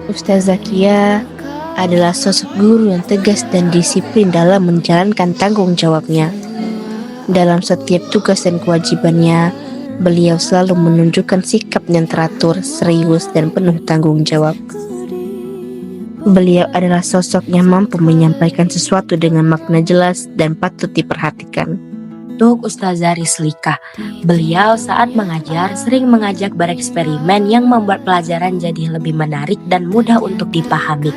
Ustaz Zakia adalah sosok guru yang tegas dan disiplin dalam menjalankan tanggung jawabnya. Dalam setiap tugas dan kewajibannya, beliau selalu menunjukkan sikap yang teratur, serius, dan penuh tanggung jawab. Beliau adalah sosok yang mampu menyampaikan sesuatu dengan makna jelas dan patut diperhatikan. Untuk Ustazah Rislika, beliau saat mengajar sering mengajak bereksperimen yang membuat pelajaran jadi lebih menarik dan mudah untuk dipahami.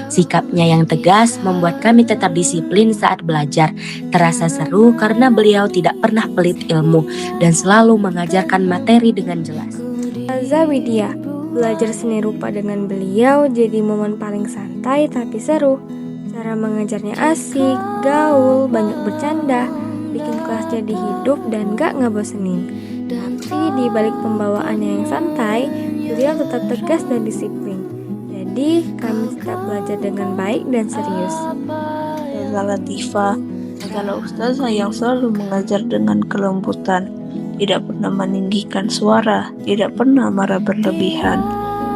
Sikapnya yang tegas membuat kami tetap disiplin saat belajar. Terasa seru karena beliau tidak pernah pelit ilmu dan selalu mengajarkan materi dengan jelas. Ustazah Widya, belajar seni rupa dengan beliau jadi momen paling santai tapi seru. Cara mengajarnya asik, gaul, banyak bercanda, bikin kelas jadi hidup dan gak ngebosenin. Tapi di balik pembawaannya yang santai, beliau tetap tegas dan disiplin. Jadi kami tetap belajar dengan baik dan serius. Ustazah Latifah adalah ustazah yang selalu mengajar dengan kelembutan, tidak pernah meninggikan suara, tidak pernah marah berlebihan.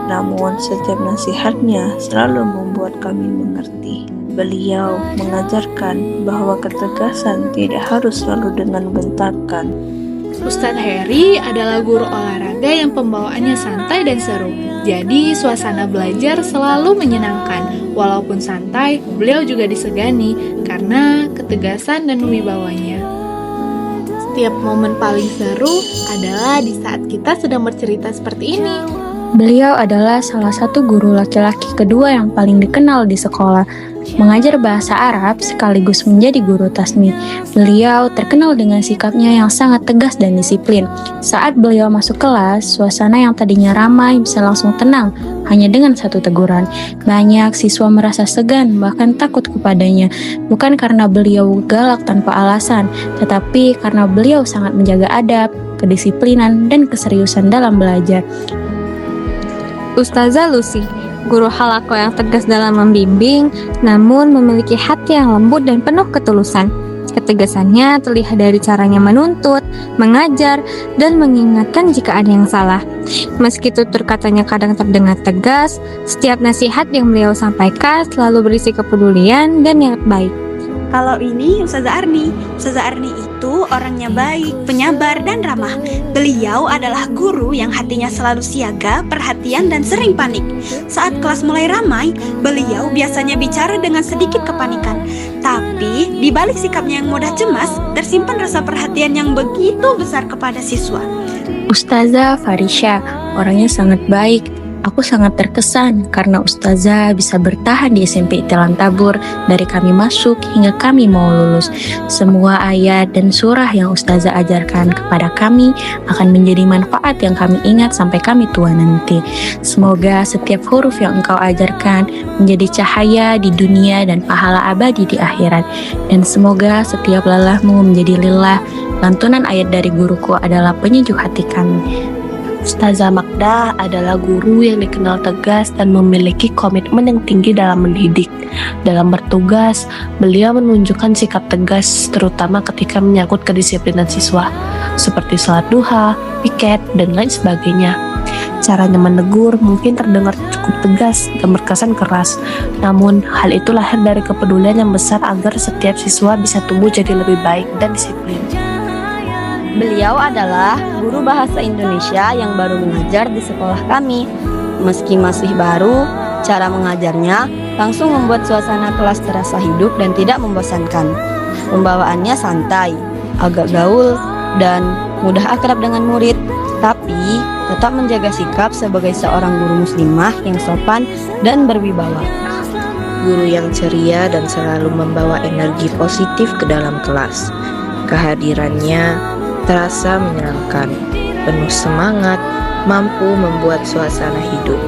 Namun setiap nasihatnya selalu membuat kami mengerti. Beliau mengajarkan bahwa ketegasan tidak harus selalu dengan bentakan. Ustadz Heri adalah guru olahraga yang pembawaannya santai dan seru. Jadi suasana belajar selalu menyenangkan. Walaupun santai, beliau juga disegani karena ketegasan dan wibawanya. Setiap momen paling seru adalah di saat kita sedang bercerita seperti ini. Beliau adalah salah satu guru laki-laki kedua yang paling dikenal di sekolah. Mengajar bahasa Arab sekaligus menjadi guru tasmi. Beliau terkenal dengan sikapnya yang sangat tegas dan disiplin. Saat beliau masuk kelas, suasana yang tadinya ramai bisa langsung tenang hanya dengan satu teguran. Banyak siswa merasa segan bahkan takut kepadanya, bukan karena beliau galak tanpa alasan, tetapi karena beliau sangat menjaga adab, kedisiplinan, dan keseriusan dalam belajar. Ustazah Lucy, guru halaqah yang tegas dalam membimbing, namun memiliki hati yang lembut dan penuh ketulusan. Ketegasannya terlihat dari caranya menuntut, mengajar, dan mengingatkan jika ada yang salah. Meski tutur katanya kadang terdengar tegas, setiap nasihat yang beliau sampaikan selalu berisi kepedulian dan niat baik. Kalau ini Ustazah Arni. Ustazah Arni itu orangnya baik, penyabar, dan ramah. Beliau adalah guru yang hatinya selalu siaga, perhatian, dan sering panik. Saat kelas mulai ramai, beliau biasanya bicara dengan sedikit kepanikan. Tapi di balik sikapnya yang mudah cemas, tersimpan rasa perhatian yang begitu besar kepada siswa. Ustazah Farisha, orangnya sangat baik. Aku sangat terkesan karena Ustazah bisa bertahan di SMP Itilan Tabur dari kami masuk hingga kami mau lulus. Semua ayat dan surah yang Ustazah ajarkan kepada kami akan menjadi manfaat yang kami ingat sampai kami tua nanti. Semoga setiap huruf yang engkau ajarkan menjadi cahaya di dunia dan pahala abadi di akhirat. Dan semoga setiap lelahmu menjadi lillah. Lantunan ayat dari guruku adalah penyejuk hati kami. Ustazah Magda adalah guru yang dikenal tegas dan memiliki komitmen yang tinggi dalam mendidik. Dalam bertugas, beliau menunjukkan sikap tegas terutama ketika menyangkut kedisiplinan siswa, seperti salat duha, piket, dan lain sebagainya. Caranya menegur mungkin terdengar cukup tegas dan berkesan keras, namun hal itu lahir dari kepedulian yang besar agar setiap siswa bisa tumbuh jadi lebih baik dan disiplin. Beliau adalah guru bahasa Indonesia yang baru mengajar di sekolah kami. Meski masih baru, cara mengajarnya langsung membuat suasana kelas terasa hidup dan tidak membosankan. Pembawaannya santai, agak gaul, dan mudah akrab dengan murid, tapi tetap menjaga sikap sebagai seorang guru muslimah yang sopan dan berwibawa. Guru yang ceria dan selalu membawa energi positif ke dalam kelas. Kehadirannya terasa menyenangkan, penuh semangat, mampu membuat suasana hidup.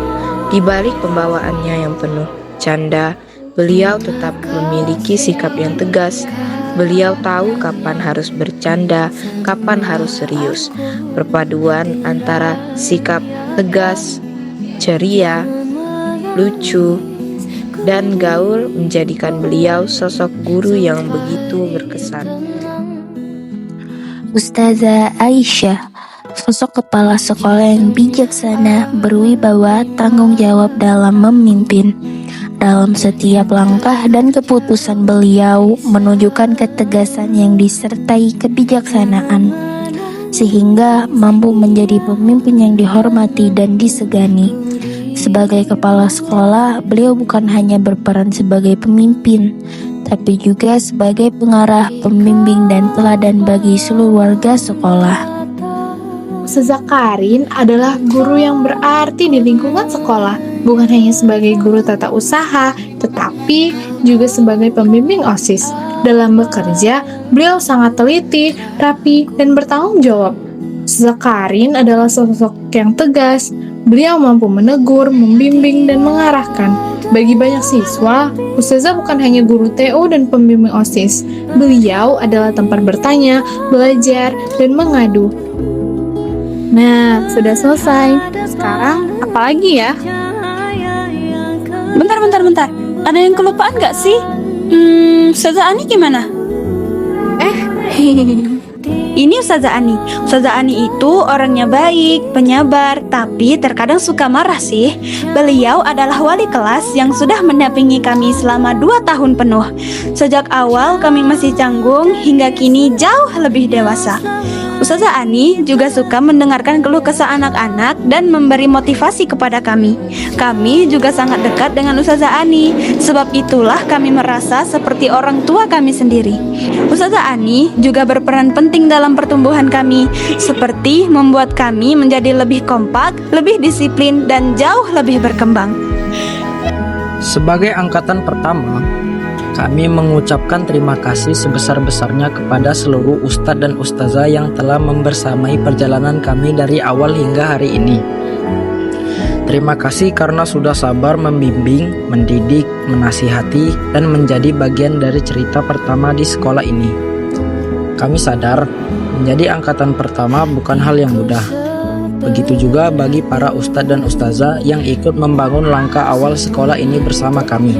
Di balik pembawaannya yang penuh canda, beliau tetap memiliki sikap yang tegas. Beliau tahu kapan harus bercanda, kapan harus serius. Perpaduan antara sikap tegas, ceria, lucu, dan gaul menjadikan beliau sosok guru yang begitu berkesan. Ustazah Aisyah, Sosok kepala sekolah yang bijaksana, berwibawa, tanggung jawab dalam memimpin. Dalam setiap langkah dan keputusan beliau menunjukkan ketegasan yang disertai kebijaksanaan, sehingga mampu menjadi pemimpin yang dihormati dan disegani. Sebagai kepala sekolah, beliau bukan hanya berperan sebagai pemimpin, tapi juga sebagai pengarah, pembimbing, dan teladan bagi seluruh warga sekolah. Ustazah Karin adalah guru yang berarti di lingkungan sekolah, bukan hanya sebagai guru tata usaha, tetapi juga sebagai pembimbing OSIS. Dalam bekerja, beliau sangat teliti, rapi, dan bertanggung jawab. Ustazah Karin adalah sosok yang tegas. Beliau mampu menegur, membimbing, dan mengarahkan. Bagi banyak siswa, Ustazah bukan hanya guru TO dan pembimbing OSIS. Beliau adalah tempat bertanya, belajar, dan mengadu. Nah, sudah selesai. Sekarang apa lagi ya? Bentar. Ada yang kelupaan nggak sih? Ustazah Ani gimana? Ini Ustazah Ani. Ustazah Ani itu orangnya baik, penyabar, tapi terkadang suka marah sih. Beliau adalah wali kelas yang sudah mendampingi kami selama 2 tahun penuh. Sejak awal kami masih canggung hingga kini jauh lebih dewasa. Ustazah Ani juga suka mendengarkan keluh kesah anak-anak dan memberi motivasi kepada kami. Kami juga sangat dekat dengan Ustazah Ani. Sebab itulah kami merasa seperti orang tua kami sendiri. Ustazah Ani juga berperan penting dalam pertumbuhan kami, seperti membuat kami menjadi lebih kompak, lebih disiplin, dan jauh lebih berkembang. Sebagai angkatan pertama, kami mengucapkan terima kasih sebesar-besarnya kepada seluruh ustadz dan ustazah yang telah membersamai perjalanan kami dari awal hingga hari ini. Terima kasih karena sudah sabar membimbing, mendidik, menasihati, dan menjadi bagian dari cerita pertama di sekolah ini. Kami sadar, menjadi angkatan pertama bukan hal yang mudah. Begitu juga bagi para ustadz dan ustazah yang ikut membangun langkah awal sekolah ini bersama kami.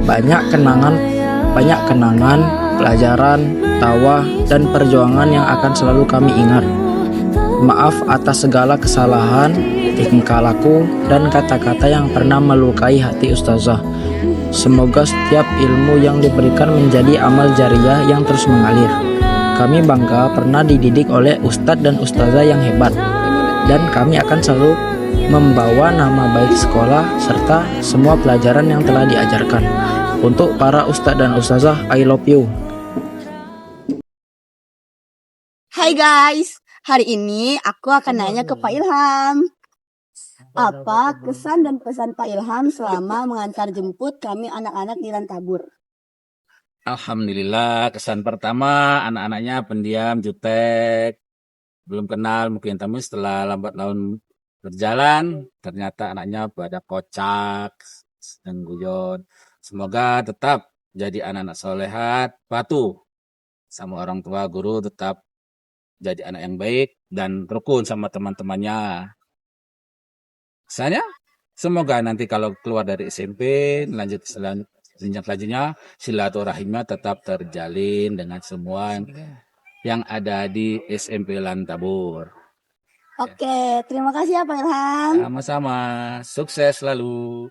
Banyak kenangan, pelajaran, tawa, dan perjuangan yang akan selalu kami ingat. Maaf atas segala kesalahan, tingkah laku, dan kata-kata yang pernah melukai hati ustazah. Semoga setiap ilmu yang diberikan menjadi amal jariah yang terus mengalir. Kami bangga pernah dididik oleh ustadz dan ustazah yang hebat, dan kami akan selalu membawa nama baik sekolah serta semua pelajaran yang telah diajarkan. Untuk para ustadz dan ustazah, I love you. Hai guys, hari ini aku akan nanya ke Pak Ilham. Apa kesan dan pesan Pak Ilham selama mengantar jemput kami anak-anak di Lantabur? Alhamdulillah, kesan pertama anak-anaknya pendiam, jutek, belum kenal mungkin, tapi setelah lambat laun berjalan ternyata anaknya pada kocak dan guyon. Semoga tetap jadi anak-anak solehat, patuh sama orang tua, guru, tetap jadi anak yang baik dan rukun sama teman-temannya. Kesannya, semoga nanti kalau keluar dari SMP, selanjutnya silaturahimnya tetap terjalin dengan semua yang ada di SMP Lantabur. Oke, terima kasih ya Pak Ilham. Sama-sama, sukses selalu.